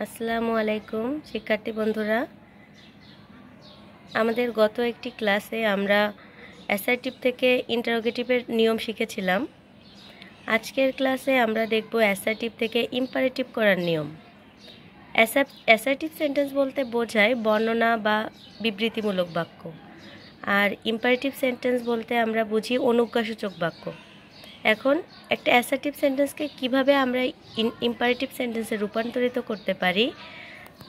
আসসালামু আলাইকুম শিক্ষার্থী বন্ধুরা, আমাদের গত একটি ক্লাসে আমরা অ্যাসার্টিভ থেকে ইন্টারোগেটিভের নিয়ম শিখেছিলাম। আজকের ক্লাসে আমরা দেখব অ্যাসার্টিভ থেকে ইম্পারেটিভ করার নিয়ম। অ্যাসার্টিভ সেন্টেন্স বলতে বোঝায় বর্ণনা বা বিবৃতিমূলক বাক্য, আর ইম্পারেটিভ সেন্টেন্স বলতে আমরা বুঝি অনুজ্ঞাসূচক বাক্য। এখন একটা অ্যাসার্টিভ সেন্টেন্সকে কিভাবে আমরা ইম্পারেটিভ সেন্টেন্সে রূপান্তরিত করতে পারি,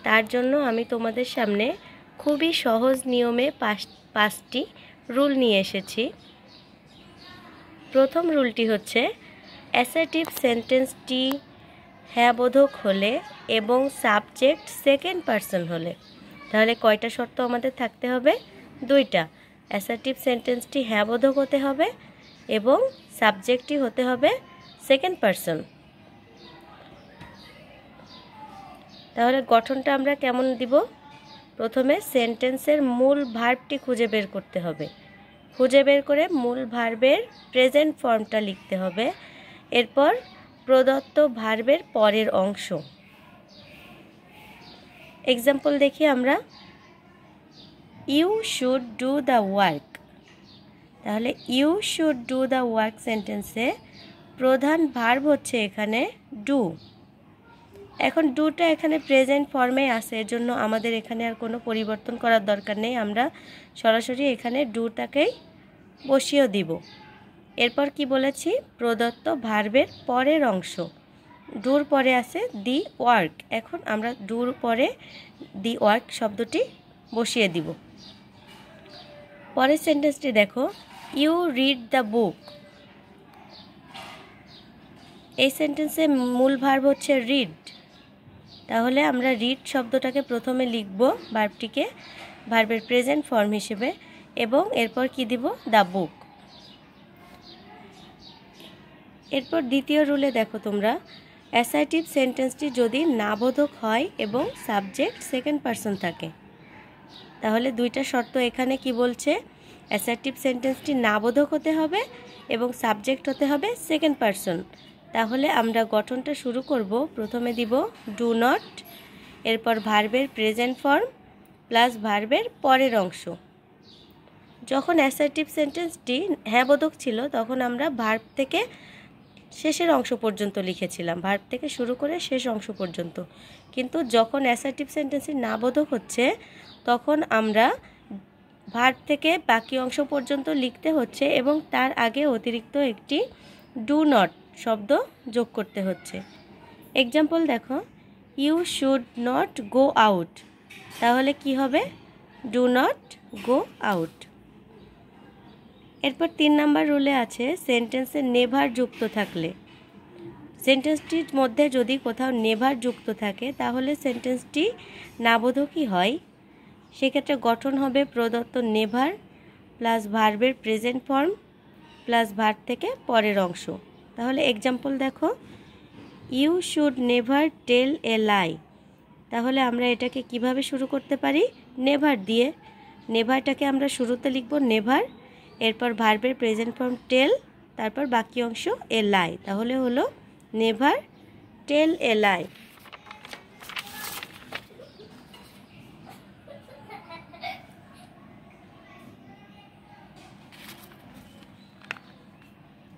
তার জন্য আমি তোমাদের সামনে খুবই সহজ নিয়মে পাঁচটি রুল নিয়ে এসেছি। প্রথম রুলটি হচ্ছে, অ্যাসার্টিভ সেন্টেন্সটি হ্যাঁবোধক হলে এবং সাবজেক্ট সেকেন্ড পারসন হলে। তাহলে কয়টা শর্ত আমাদের থাকতে হবে? দুইটা। অ্যাসার্টিভ সেন্টেন্সটি হ্যাঁবোধক হতে হবে এবং সাবজেক্টটি হতে হবে সেকেন্ড পারসন। তাহলে গঠনটা আমরা কেমন দিব? প্রথমে সেন্টেন্সের মূল ভার্বটি খুঁজে বের করতে হবে। খুঁজে বের করে মূল ভার্বের প্রেজেন্ট ফর্মটা লিখতে হবে। এরপর প্রদত্ত ভার্বের পরের অংশ। এক্সাম্পল দেখি আমরা। You should do the work. তাহলে you should do the work সেন্টেন্সে প্রধান ভার্ব হচ্ছে এখানে ডু। এখন ডুটা এখানে প্রেজেন্ট ফর্মে আছে, এজন্য আমাদের এখানে আর কোনো পরিবর্তন করার দরকার নেই। আমরা সরাসরি এখানে ডুটাকেই বসিয়ে দিব। এরপর কি বলেছি? প্রদত্ত ভার্বের পরের অংশ। ডুর পরে আছে দি ওয়ার্ক। এখন আমরা ডুর পরে দি ওয়ার্ক শব্দটি বসিয়ে দিব। পরের সেন্টেন্সটি দেখো, ইউ রিড দ্য বুক। এই সেন্টেন্সে মূল ভার্ব হচ্ছে রিড। তাহলে আমরা রিড শব্দটাকে প্রথমে লিখব ভার্বটিকে ভার্বের প্রেজেন্ট ফর্ম হিসেবে, এবং এরপর কি দিব? The book. এরপর দ্বিতীয় রুলে দেখো তোমরা, অ্যাসার্টিভ সেন্টেন্সটি যদি নাবোধক হয় এবং সাবজেক্ট সেকেন্ড পারসন থাকে। তাহলে দুইটা শর্ত এখানে কি বলছে? অ্যাসার্টিভ সেন্টেন্সটি নাবোধক হতে হবে এবং সাবজেক্ট হতে হবে সেকেন্ড পারসন। তাহলে আমরা গঠনটা শুরু করব। প্রথমে দিব ডু নট, এরপর ভার্বের প্রেজেন্ট ফর্ম প্লাস ভার্বের পরের অংশ। যখন অ্যাসার্টিভ সেন্টেন্সটি হ্যাঁবোধক ছিল তখন আমরা ভার্ব থেকে শেষের অংশ পর্যন্ত লিখেছিলাম, ভার্ব থেকে শুরু করে শেষ অংশ পর্যন্ত। কিন্তু যখন অ্যাসার্টিভ সেন্টেন্সটি নাবোধক হচ্ছে তখন আমরা ভার্ব থেকে বাকি অংশ পর্যন্ত লিখতে হচ্ছে এবং তার আগে অতিরিক্ত একটি ডু নট শব্দ যোগ করতে হচ্ছে। এক্সাম্পল দেখো, you should not go out. তাহলে কি হবে? Do not go out. এরপর 3 নাম্বার রুলে আছে, সেন্টেন্সে নেভার যুক্ত থাকলে। সেন্টেন্সটির মধ্যে যদি কোথাও নেভার যুক্ত থাকে তাহলে সেন্টেন্সটি নাবোধকই হয়। সেক্ষেত্রে গঠন হবে প্রদত্ত নেভার প্লাস ভার্বের প্রেজেন্ট ফর্ম প্লাস ভার্ব থেকে পরের অংশ। তাহলে এক্সাম্পল দেখো, ইউ শুড নেভার টেল এ লাই। তাহলে আমরা এটাকে কিভাবে শুরু করতে পারি? নেভার দিয়ে। নেভারটাকে আমরা শুরুতে লিখব নেভার, এরপর ভার্বের প্রেজেন্ট ফর্ম টেল, তারপর বাকি অংশ এ লাই। তাহলে হলো নেভার টেল এ লাই।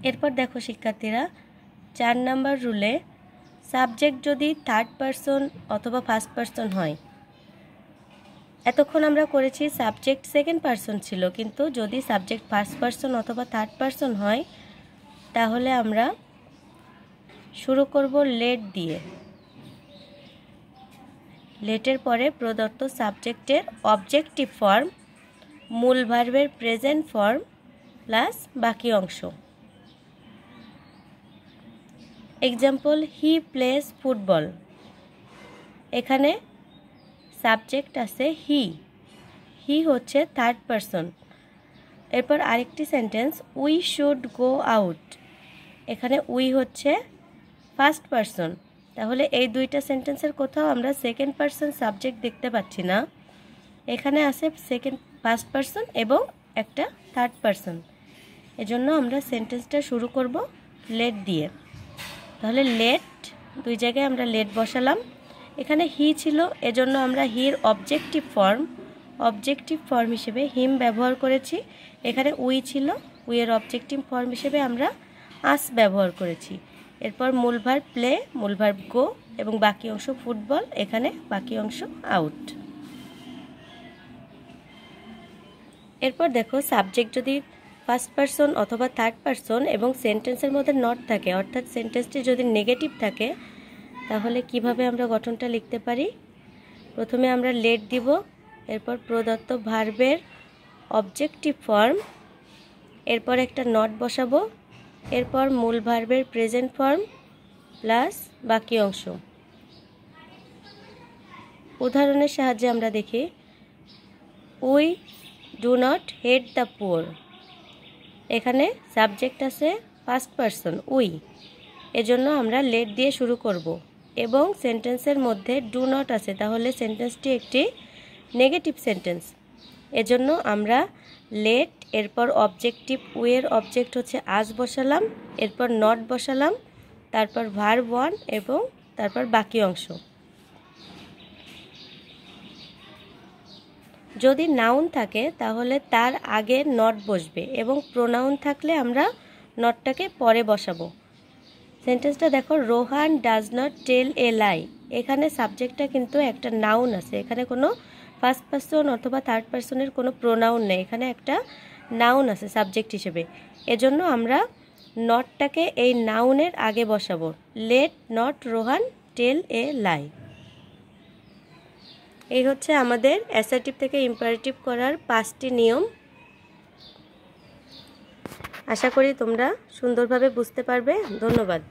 এরপর দেখো শিক্ষার্থীরা, 4 নাম্বার রুলে সাবজেক্ট যদি থার্ড পারসন অথবা ফার্স্ট পারসন হয়। এতক্ষণ আমরা করেছি সাবজেক্ট সেকেন্ড পারসন ছিল, কিন্তু যদি সাবজেক্ট ফার্স্ট পারসন অথবা থার্ড পারসন হয় তাহলে আমরা শুরু করব লেট দিয়ে। লেটের পরে প্রদত্ত সাবজেক্টের অবজেক্টিভ ফর্ম, মূল ভার্বের প্রেজেন্ট ফর্ম প্লাস বাকি অংশ। Example, he plays football. এখানে সাবজেক্ট আছে হি, হি হচ্ছে থার্ড পারসন। এরপর আরেকটি sentence, we should go out. এখানে উই হচ্ছে ফার্স্ট পারসন। তাহলে এই দুইটা সেন্টেন্সের কোথাও আমরা সেকেন্ড পারসন সাবজেক্ট দেখতে পাচ্ছি না। এখানে আছে ফার্স্ট পারসন এবং একটা থার্ড পারসন। এজন্য আমরা সেন্টেন্সটা শুরু করব লেট দিয়ে। তাহলে লেট, দুই জায়গায় আমরা লেট বসালাম। এখানে হি ছিল, এজন্য আমরা হির অবজেক্টিভ ফর্ম হিসেবে হিম ব্যবহার করেছি। এখানে উই ছিল, উইয়ের অবজেক্টিভ ফর্ম হিসেবে আমরা আস ব্যবহার করেছি। এরপর মূল ভার্ব প্লে, মূল ভার্ব গো এবং বাকি অংশ ফুটবল, এখানে বাকি অংশ আউট। এরপর দেখো সাবজেক্ট যদি ফার্স্ট পারসন অথবা থার্ড পারসন এবং সেন্টেন্সের মধ্যে নট থাকে, অর্থাৎ সেন্টেন্সটি যদি নেগেটিভ থাকে, তাহলে কিভাবে আমরা গঠনটা লিখতে পারি। প্রথমে আমরা লেট দিব, এরপর প্রদত্ত ভার্বের অবজেক্টিভ ফর্ম, এরপর একটা নট বসাবো, এরপর মূল ভার্বের প্রেজেন্ট ফর্ম প্লাস বাকি অংশ। উদাহরণের সাহায্যে আমরা দেখি, we do not hate the poor. এখানে সাবজেক্ট আছে ফার্স্ট পারসন উই, এজন্য আমরা লেট দিয়ে শুরু করব এবং সেন্টেন্সের মধ্যে ডু নট আছে, তাহলে সেন্টেন্সটি একটি নেগেটিভ সেন্টেন্স। এজন্য আমরা লেট, এরপর অবজেক্টিভ উইয়ের অবজেক্ট হচ্ছে আজ বসালাম, এরপর নট বসালাম, তারপর ভার্ব ওয়ান এবং তারপর বাকি অংশ। যদি নাউন থাকে তাহলে তার আগে নট বসবে এবং প্রোনাউন থাকলে আমরা নটটাকে পরে বসাবো। সেন্টেন্সটা দেখো, রোহান ডাজ নট টেল এ লাই। এখানে সাবজেক্টটা কিন্তু একটা নাউন আছে, এখানে কোনো ফার্স্ট পারসন অথবা থার্ড পারসনের কোনো প্রোনাউন নেই, এখানে একটা নাউন আছে সাবজেক্ট হিসেবে। এজন্য আমরা নটটাকে এই নাউনের আগে বসাবো, লেট নট রোহান টেল এ লাই। এই হচ্ছে আমাদের অ্যাসার্টিভ থেকে ইম্পারেটিভ করার 5টি নিয়ম। আশা করি তোমরা সুন্দরভাবে বুঝতে পারবে। ধন্যবাদ।